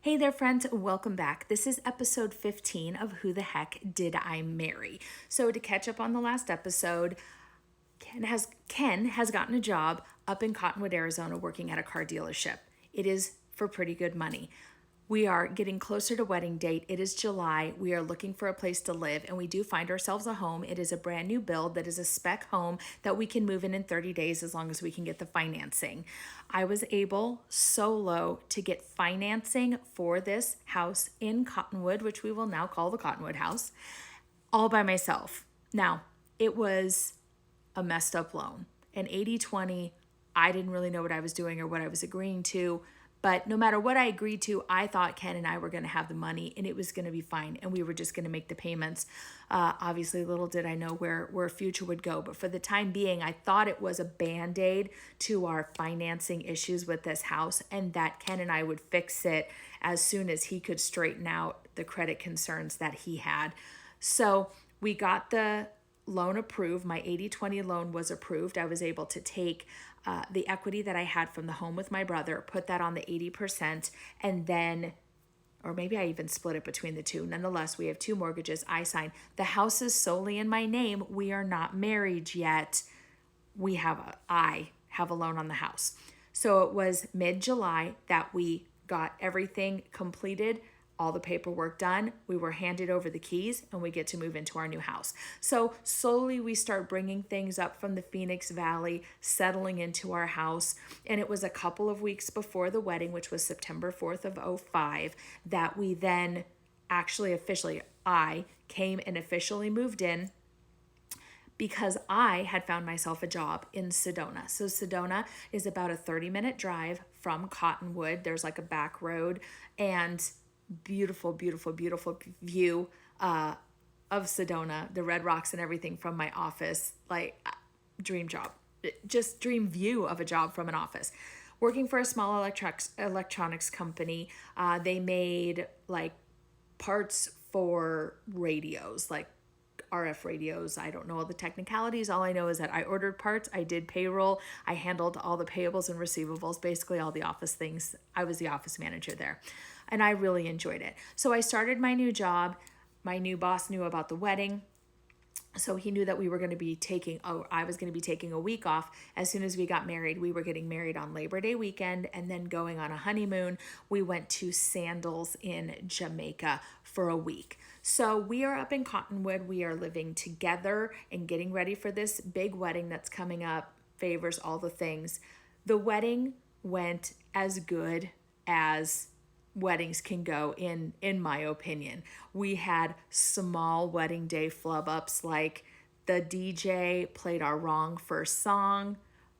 Hey there, friends. Welcome back. This is episode 15 of Who the Heck Did I Marry? So, to catch up on the last episode, Ken has gotten a job up in Cottonwood, Arizona, working at a car dealership. It is for pretty good money. We are getting closer to wedding date. It is July. We are looking for a place to live, and we do find ourselves a home. It is a brand new build that is a spec home that we can move in 30 days as long as we can get the financing. I was able solo to get financing for this house in Cottonwood, which we will now call the Cottonwood house, all by myself. Now, it was a messed up loan. An 80/20, I didn't really know what I was doing or what I was agreeing to. But no matter what I agreed to, I thought Ken and I were going to have the money and it was going to be fine. And we were just going to make the payments. Obviously, little did I know where future would go. But for the time being, I thought it was a band-aid to our financing issues with this house and that Ken and I would fix it as soon as he could straighten out the credit concerns that he had. So we got the loan approved. My 80/20 loan was approved. I was able to take the equity that I had from the home with my brother, put that on the 80%, and then, or maybe I even split it between the two. Nonetheless, we have two mortgages. I signed. The house is solely in my name. We are not married yet. I have a loan on the house. So it was mid-July that we got everything completed, all the paperwork done. We were handed over the keys and we get to move into our new house. So slowly we start bringing things up from the Phoenix Valley, settling into our house. And it was a couple of weeks before the wedding, which was September 4th of '05, that we then I came and officially moved in because I had found myself a job in Sedona. So Sedona is about a 30-minute drive from Cottonwood. There's like a back road and beautiful, beautiful, beautiful view of Sedona, the red rocks and everything from my office. Like, dream job, just dream view of a job from an office. Working for a small electronics company, they made like parts for radios, like RF radios. I don't know all the technicalities. All I know is that I ordered parts, I did payroll, I handled all the payables and receivables, basically all the office things. I was the office manager there, and I really enjoyed it. So I started my new job. My new boss knew about the wedding. So he knew that I was going to be taking a week off as soon as we got married. We were getting married on Labor Day weekend and then going on a honeymoon. We went to Sandals in Jamaica for a week. So we are up in Cottonwood. We are living together and getting ready for this big wedding that's coming up. Favors, all the things. The wedding went as good as weddings can go in my opinion. We had small wedding day flub ups, like the DJ played our wrong first song.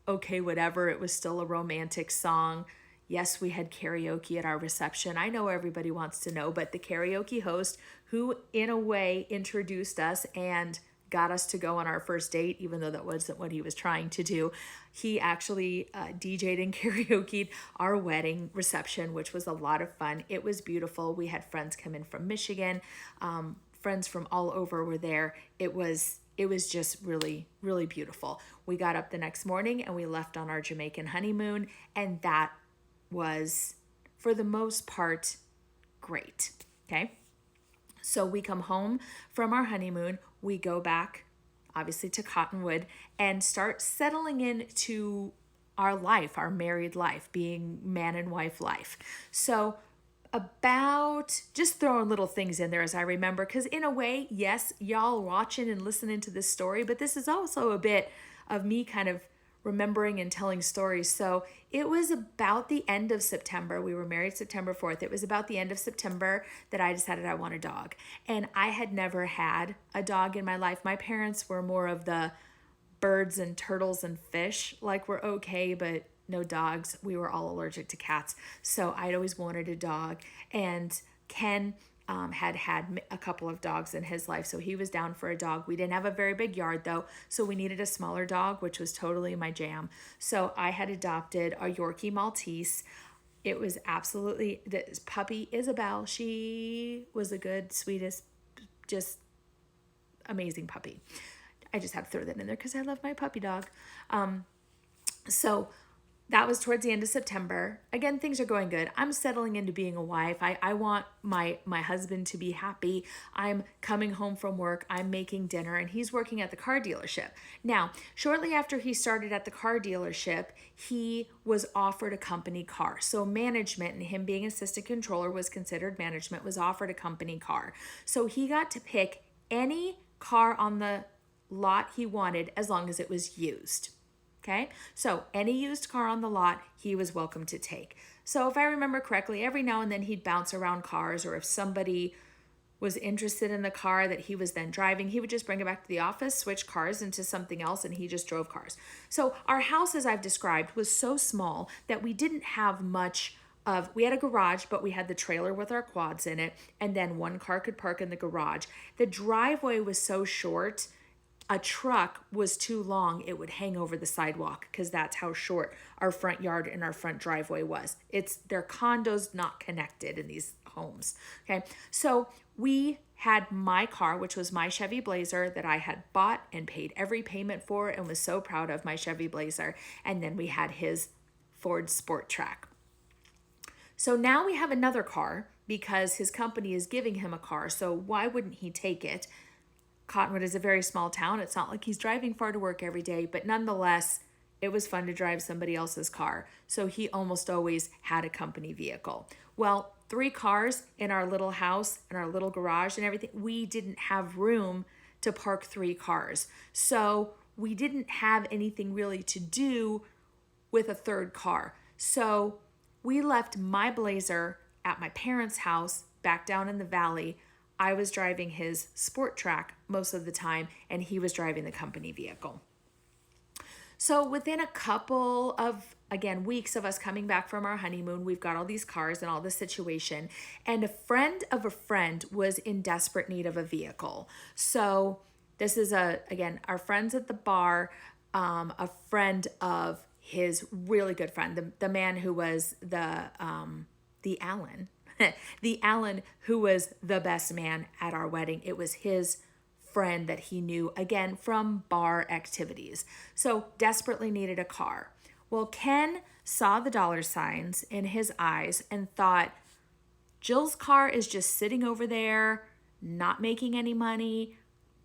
Okay, whatever, it was still a romantic song. Yes, we had karaoke at our reception. I know everybody wants to know, but the karaoke host, who in a way introduced us and got us to go on our first date, even though that wasn't what he was trying to do. He actually DJ'd and karaoke'd our wedding reception, which was a lot of fun. It was beautiful. We had friends come in from Michigan. Friends from all over were there. It was just really, really beautiful. We got up the next morning and we left on our Jamaican honeymoon, and that was, for the most part, great. Okay. So we come home from our honeymoon, we go back, obviously, to Cottonwood and start settling into our life, our married life, being man and wife life. So about just throwing little things in there as I remember, because in a way, yes, y'all watching and listening to this story, but this is also a bit of me kind of remembering and telling stories. So it was about the end of September. We were married September 4th. It was about the end of September that I decided I want a dog. And I had never had a dog in my life. My parents were more of the birds and turtles and fish, like we're okay, but no dogs. We were all allergic to cats. So I'd always wanted a dog. And Ken had a couple of dogs in his life, so he was down for a dog. We didn't have a very big yard though, so we needed a smaller dog, which was totally my jam. So I had adopted a Yorkie Maltese. It was absolutely, this puppy Isabel, she was the good, sweetest, just amazing puppy. I just have to throw that in there because I love my puppy dog. So That was towards the end of September. Again, things are going good. I'm settling into being a wife. I want my husband to be happy. I'm coming home from work. I'm making dinner, and he's working at the car dealership. Now, shortly after he started at the car dealership, he was offered a company car. So management, and him being assistant controller was considered management, was offered a company car. So he got to pick any car on the lot he wanted as long as it was used. Okay, so any used car on the lot, he was welcome to take. So if I remember correctly, every now and then he'd bounce around cars, or if somebody was interested in the car that he was then driving, he would just bring it back to the office, switch cars into something else, and he just drove cars. So our house, as I've described, was so small that we didn't have much of, we had a garage, but we had the trailer with our quads in it, and then one car could park in the garage. The driveway was so short, a truck was too long, it would hang over the sidewalk, because that's how short our front yard and our front driveway was. They're condos not connected in these homes. Okay, so we had my car, which was my Chevy Blazer that I had bought and paid every payment for and was so proud of, my Chevy Blazer. And then we had his Ford Sport Track. So now we have another car because his company is giving him a car. So why wouldn't he take it? Cottonwood is a very small town. It's not like he's driving far to work every day, but nonetheless, it was fun to drive somebody else's car. So he almost always had a company vehicle. Well, 3 cars in our little house and our little garage and everything, we didn't have room to park 3 cars. So we didn't have anything really to do with a third car. So we left my Blazer at my parents' house back down in the valley. I was driving his Sport Track most of the time, and he was driving the company vehicle. So within a couple of, again, weeks of us coming back from our honeymoon, we've got all these cars and all this situation, and a friend of a friend was in desperate need of a vehicle. So this is, again, our friends at the bar, a friend of his really good friend, the man who was the Allen, the Allen who was the best man at our wedding. It was his friend that he knew, again, from bar activities. So desperately needed a car. Well, Ken saw the dollar signs in his eyes and thought, Jill's car is just sitting over there, not making any money,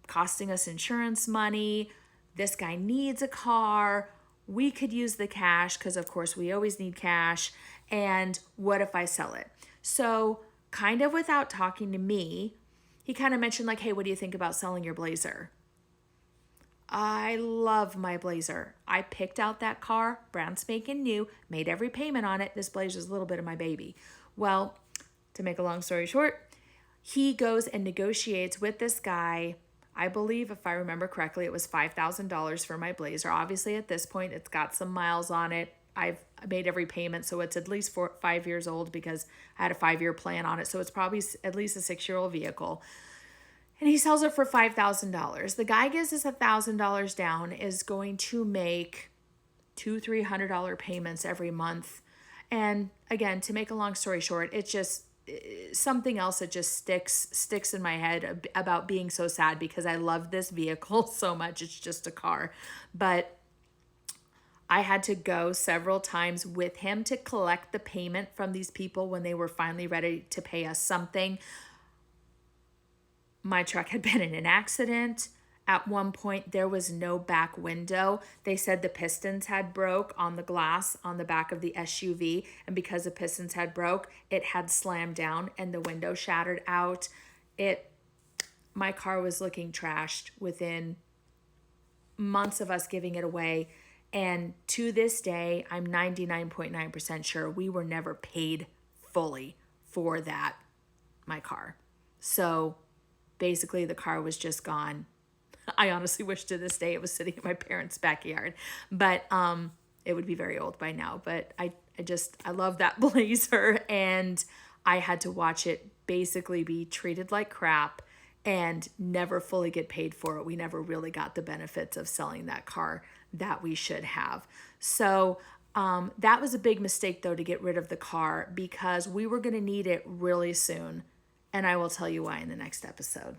costing us insurance money. This guy needs a car. We could use the cash because, of course, we always need cash. And what if I sell it? So kind of without talking to me, he kind of mentioned like, hey, what do you think about selling your Blazer? I love my Blazer. I picked out that car, brand spanking new, made every payment on it. This Blazer is a little bit of my baby. Well, to make a long story short, he goes and negotiates with this guy. I believe, if I remember correctly, it was $5,000 for my Blazer. Obviously, at this point, it's got some miles on it. I've made every payment, so it's at least 5 years old because I had a 5-year plan on it. So it's probably at least a 6-year-old vehicle. And he sells it for $5,000. The guy gives us $1,000 down, is going to make $200-$300 payments every month. And again, to make a long story short, it's just something else that just sticks in my head about being so sad because I love this vehicle so much. It's just a car. But I had to go several times with him to collect the payment from these people when they were finally ready to pay us something. My truck had been in an accident. At one point, there was no back window. They said the pistons had broke on the glass on the back of the SUV. And because the pistons had broke, it had slammed down and the window shattered out. My car was looking trashed within months of us giving it away. And to this day, I'm 99.9% sure we were never paid fully for that, my car. So basically the car was just gone. I honestly wish to this day it was sitting in my parents' backyard, but it would be very old by now. But I love that Blazer, and I had to watch it basically be treated like crap and never fully get paid for it. We never really got the benefits of selling that car that we should have. So that was a big mistake, though, to get rid of the car because we were going to need it really soon. And I will tell you why in the next episode.